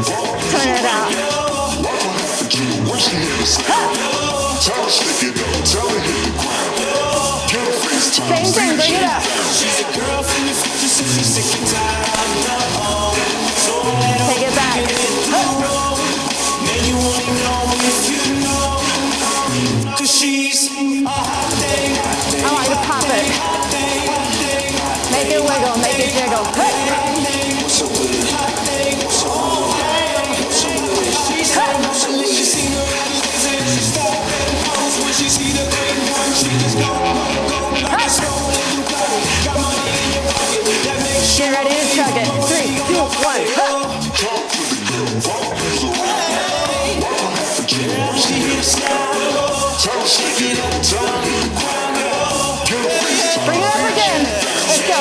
Turn it out. Same thing, bring it up. Take it back. I want you to pop it. Make it wiggle, make it jiggle. Get ready to chug it. 3, 2, 1. Bring it up again. Let's go.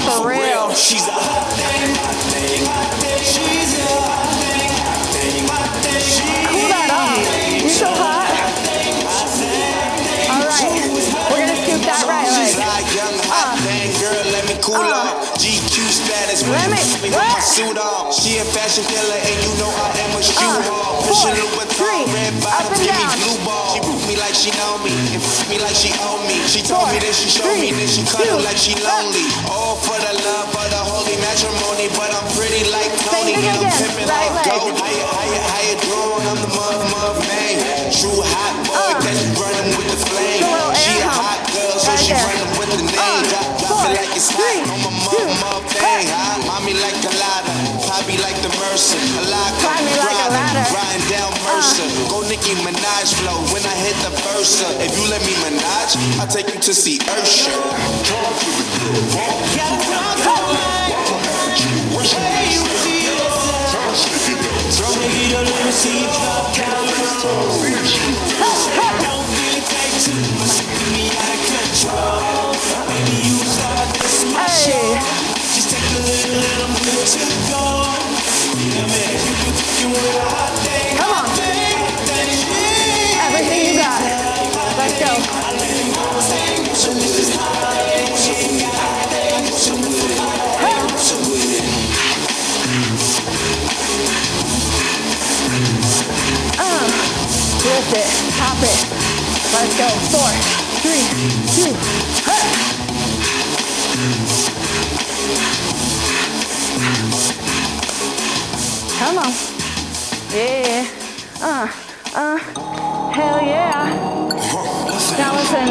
For real. She's a hot thing. Cool that off. You're so hot. All right. We're going to scoop that right leg. GQ status. Let me suit on. She a fashion killer and you know I am a shoe hall. 4, 3, up and down. She booked me like she know me and f*** me like she own me. She told me that she showed me that she cuddle like she lonely. All for the love of the holy matrimony, but I'm pretty like Tony and I'm pimping like gold. How you doing? I'm the mother man. True hot boy that's burning with the flame. She a hot girl so she running with the name. Drop it like it's hot on my mother thing. Mommy like the ladder, Poppy like the Mercer. A lot riding down Mercer. Go Nicki Minaj flow when I hit the Versa. If you let me Minaj, I'll take you to see Usher. Just take a little bit to go. Come on. Everything you got. Let's go. Lift it. Pop it. Let's go. 4, 3, 2. Come on. Yeah. Hell yeah. Now listen.